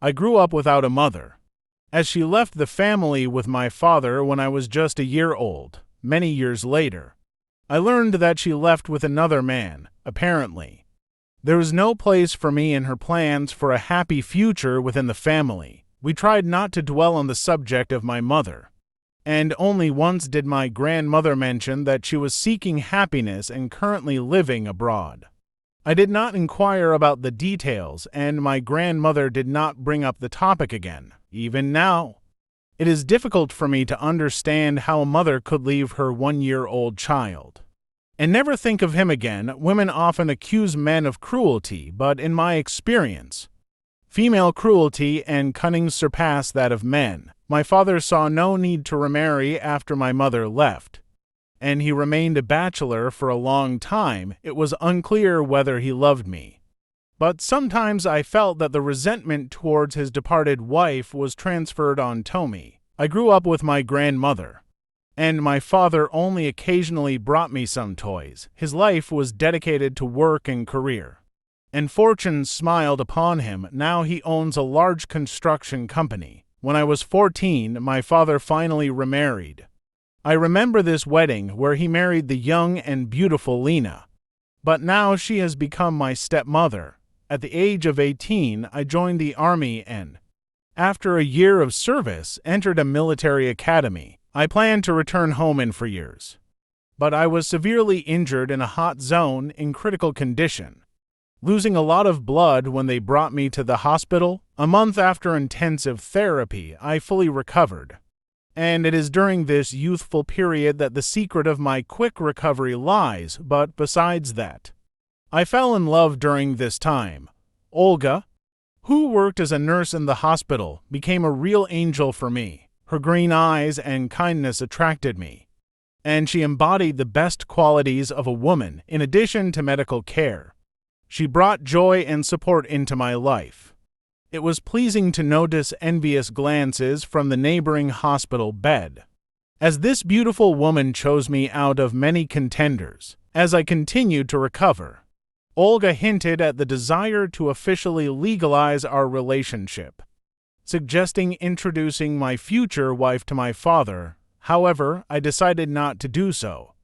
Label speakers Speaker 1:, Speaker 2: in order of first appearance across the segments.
Speaker 1: I grew up without a mother, as she left the family with my father when I was just a year old. Many years later, I learned that she left with another man, apparently. There was no place for me in her plans for a happy future within the family. We tried not to dwell on the subject of my mother, and only once did my grandmother mention that she was seeking happiness and currently living abroad. I did not inquire about the details, and my grandmother did not bring up the topic again. Even now, it is difficult for me to understand how a mother could leave her one-year-old child and never think of him again. Women often accuse men of cruelty, but in my experience, female cruelty and cunning surpass that of men. My father saw no need to remarry after my mother left, and he remained a bachelor for a long time. It was unclear whether he loved me, but sometimes I felt that the resentment towards his departed wife was transferred on to me. I grew up with my grandmother, and my father only occasionally brought me some toys. His life was dedicated to work and career, and fortune smiled upon him. Now he owns a large construction company. When I was 14, my father finally remarried. I remember this wedding where he married the young and beautiful Lena, but now she has become my stepmother. At the age of 18, I joined the army and, after a year of service, entered a military academy. I planned to return home in 4 years, but I was severely injured in a hot zone in critical condition, losing a lot of blood when they brought me to the hospital. A month after intensive therapy, I fully recovered, and it is during this youthful period that the secret of my quick recovery lies. But besides that, I fell in love during this time. Olga, who worked as a nurse in the hospital, became a real angel for me. Her green eyes and kindness attracted me, and she embodied the best qualities of a woman. In addition to medical care, she brought joy and support into my life. It was pleasing to notice envious glances from the neighboring hospital bed, as this beautiful woman chose me out of many contenders. As I continued to recover, Olga hinted at the desire to officially legalize our relationship, suggesting introducing my future wife to my father. However, I decided not to do so,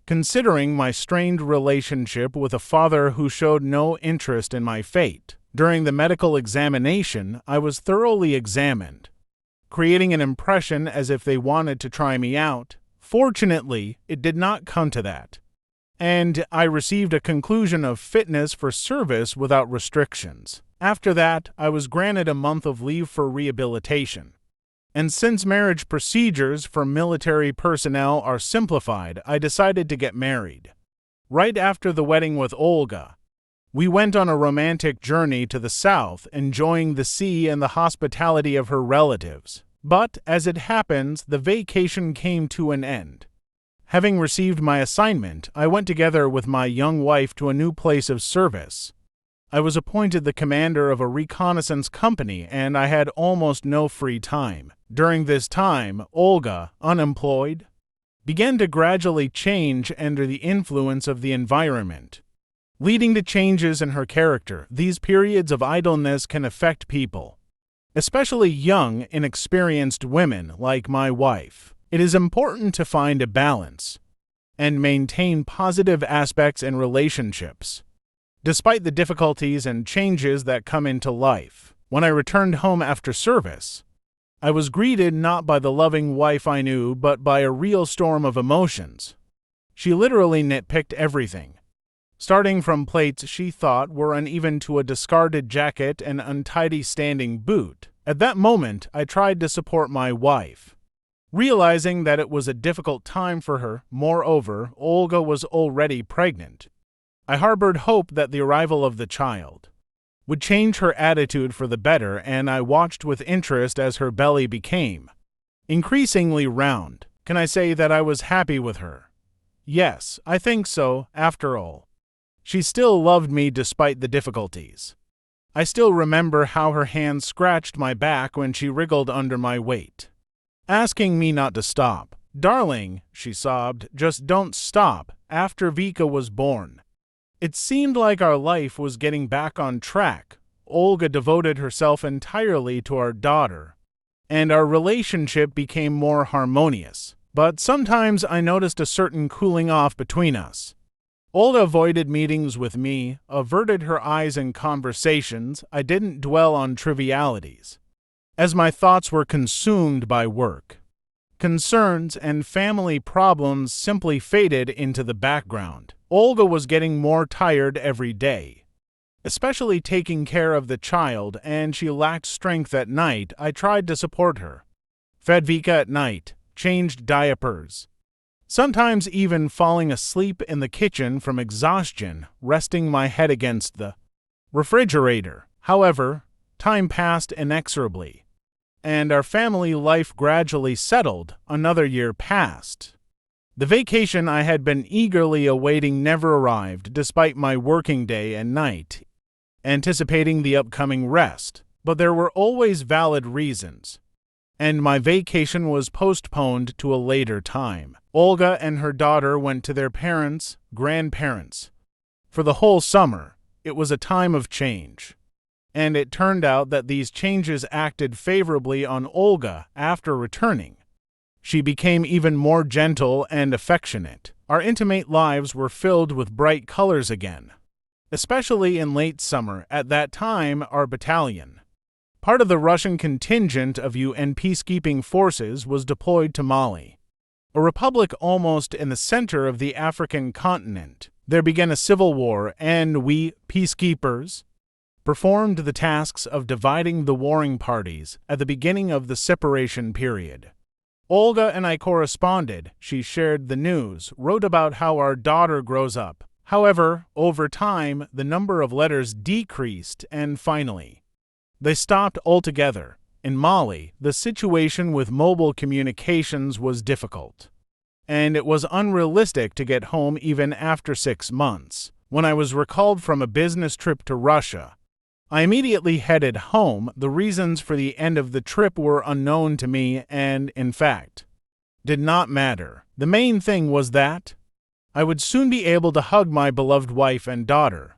Speaker 1: considering my strained relationship with a father who showed no interest in my fate. During the medical examination, I was thoroughly examined, creating an impression as if they wanted to try me out. Fortunately, it did not come to that, and I received a conclusion of fitness for service without restrictions. After that, I was granted a month of leave for rehabilitation. And since marriage procedures for military personnel are simplified, I decided to get married. Right after the wedding with Olga, we went on a romantic journey to the south, enjoying the sea and the hospitality of her relatives. But, as it happens, the vacation came to an end. Having received my assignment, I went together with my young wife to a new place of service. I was appointed the commander of a reconnaissance company, and I had almost no free time. During this time, Olga, unemployed, began to gradually change under the influence of the environment, leading to changes in her character. These periods of idleness can affect people, especially young, inexperienced women like my wife. It is important to find a balance and maintain positive aspects in relationships, despite the difficulties and changes that come into life. When I returned home after service, I was greeted not by the loving wife I knew, but by a real storm of emotions. She literally nitpicked everything, starting from plates she thought were uneven to a discarded jacket and untidy standing boot. At that moment, I tried to support my wife, realizing that it was a difficult time for her. Moreover, Olga was already pregnant. I harbored hope that the arrival of the child would change her attitude for the better, and I watched with interest as her belly became increasingly round. Can I say that I was happy with her? Yes, I think so. After all, she still loved me despite the difficulties. I still remember how her hands scratched my back when she wriggled under my weight, asking me not to stop. "Darling," she sobbed, "just don't stop." After Vika was born, it seemed like our life was getting back on track. Olga devoted herself entirely to our daughter, and our relationship became more harmonious. But sometimes I noticed a certain cooling off between us. Olga avoided meetings with me, averted her eyes in conversations. I didn't dwell on trivialities, as my thoughts were consumed by work. Concerns and family problems simply faded into the background. Olga was getting more tired every day, especially taking care of the child, and she lacked strength at night. I tried to support her, fed Vika at night, changed diapers, sometimes even falling asleep in the kitchen from exhaustion, resting my head against the refrigerator. However, time passed inexorably, and our family life gradually settled. Another year passed. The vacation I had been eagerly awaiting never arrived, despite my working day and night, anticipating the upcoming rest. But there were always valid reasons, and my vacation was postponed to a later time. Olga and her daughter went to their parents, grandparents, for the whole summer. It was a time of change, and it turned out that these changes acted favorably on Olga. After returning, she became even more gentle and affectionate. Our intimate lives were filled with bright colors again, especially in late summer. At that time, our battalion, part of the Russian contingent of UN peacekeeping forces, was deployed to Mali, a republic almost in the center of the African continent. There began a civil war, and we, peacekeepers, performed the tasks of dividing the warring parties at the beginning of the separation period. Olga and I corresponded. She shared the news, wrote about how our daughter grows up. However, over time, the number of letters decreased, and finally, they stopped altogether. In Mali, the situation with mobile communications was difficult, and it was unrealistic to get home even after 6 months. When I was recalled from a business trip to Russia, I immediately headed home. The reasons for the end of the trip were unknown to me and, in fact, did not matter. The main thing was that I would soon be able to hug my beloved wife and daughter.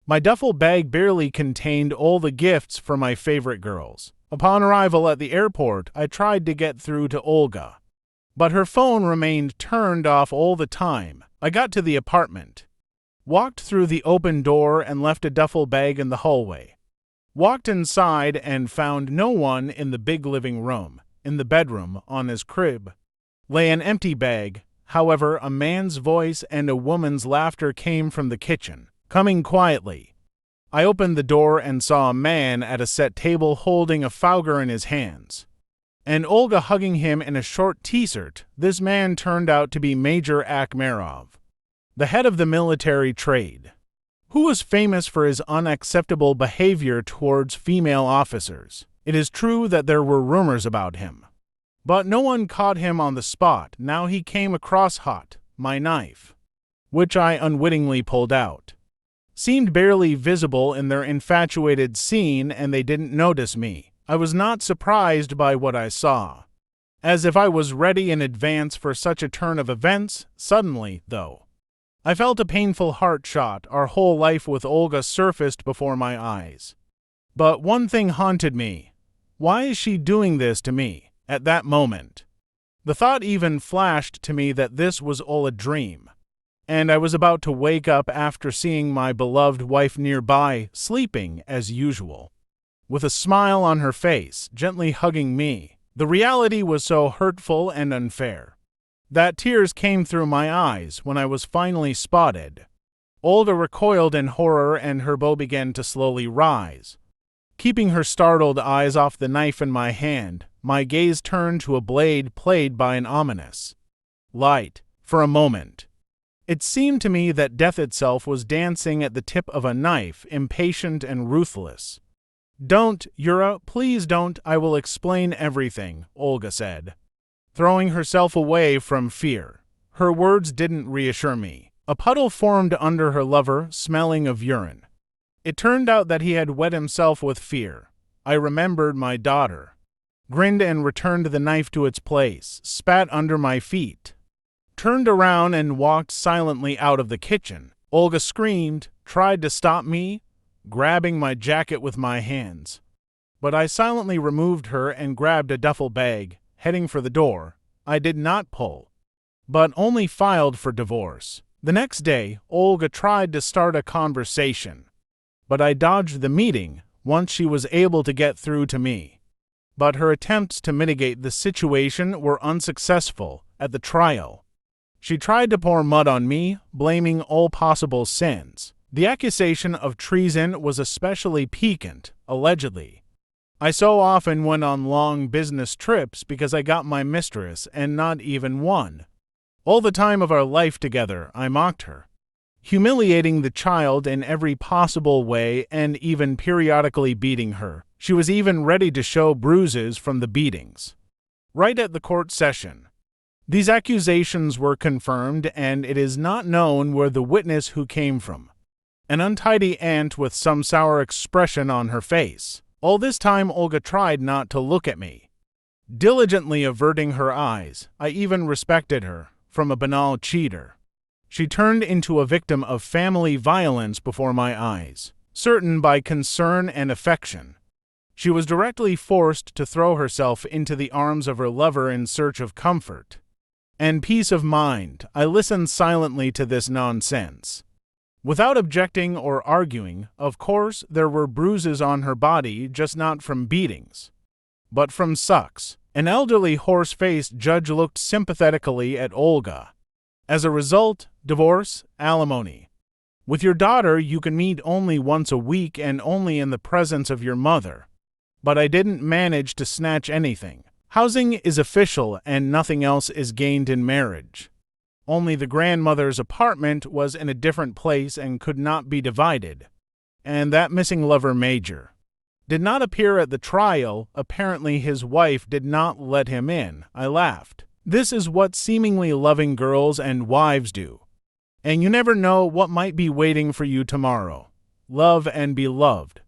Speaker 1: My duffel bag barely contained all the gifts for my favorite girls. Upon arrival at the airport, I tried to get through to Olga, but her phone remained turned off all the time. I got to the apartment, walked through the open door and left a duffel bag in the hallway. Walked inside and found no one in the big living room. In the bedroom, on his crib, lay an empty bag. However, a man's voice and a woman's laughter came from the kitchen, coming quietly. I opened the door and saw a man at a set table holding a Fauger in his hands, and Olga hugging him in a short t-shirt. This man turned out to be Major Akhmerov, the head of the military trade, who was famous for his unacceptable behavior towards female officers. It is true that there were rumors about him, but no one caught him on the spot. Now he came across hot. My knife, which I unwittingly pulled out, seemed barely visible in their infatuated scene, and they didn't notice me. I was not surprised by what I saw, as if I was ready in advance for such a turn of events. Suddenly, though, I felt a painful heart shot. Our whole life with Olga surfaced before my eyes. But one thing haunted me. Why is she doing this to me? At that moment, the thought even flashed to me that this was all a dream, and I was about to wake up after seeing my beloved wife nearby, sleeping as usual, with a smile on her face, gently hugging me. The reality was so hurtful and unfair that tears came through my eyes when I was finally spotted. Olga recoiled in horror, and her bow began to slowly rise. Keeping her startled eyes off the knife in my hand, my gaze turned to a blade played by an ominous light. For a moment, it seemed to me that death itself was dancing at the tip of a knife, impatient and ruthless. "Don't, Yura, please don't. I will explain everything," Olga said, throwing herself away from fear. Her words didn't reassure me. A puddle formed under her lover, smelling of urine. It turned out that he had wet himself with fear. I remembered my daughter, grinned and returned the knife to its place, spat under my feet, turned around and walked silently out of the kitchen. Olga screamed, tried to stop me, grabbing my jacket with my hands. But I silently removed her and grabbed a duffel bag, heading for the door. I did not pull, but only filed for divorce. The next day, Olga tried to start a conversation, but I dodged the meeting once she was able to get through to me. But her attempts to mitigate the situation were unsuccessful at the trial. She tried to pour mud on me, blaming all possible sins. The accusation of treason was especially piquant, allegedly. I so often went on long business trips because I got my mistress and not even one. All the time of our life together, I mocked her, humiliating the child in every possible way and even periodically beating her. She was even ready to show bruises from the beatings. Right at the court session, these accusations were confirmed, and it is not known where the witness who came from. An untidy aunt with some sour expression on her face. All this time Olga tried not to look at me, diligently averting her eyes. I even respected her, from a banal cheater. She turned into a victim of family violence before my eyes, certain by concern and affection. She was directly forced to throw herself into the arms of her lover in search of comfort and peace of mind. I listened silently to this nonsense, without objecting or arguing. Of course, there were bruises on her body, just not from beatings, but from sucks. An elderly, horse-faced judge looked sympathetically at Olga. As a result, divorce, alimony. With your daughter, you can meet only once a week and only in the presence of your mother. But I didn't manage to snatch anything. Housing is official and nothing else is gained in marriage. Only the grandmother's apartment was in a different place and could not be divided. And that missing lover major did not appear at the trial. Apparently his wife did not let him in. I laughed. This is what seemingly loving girls and wives do. And you never know what might be waiting for you tomorrow. Love and be loved.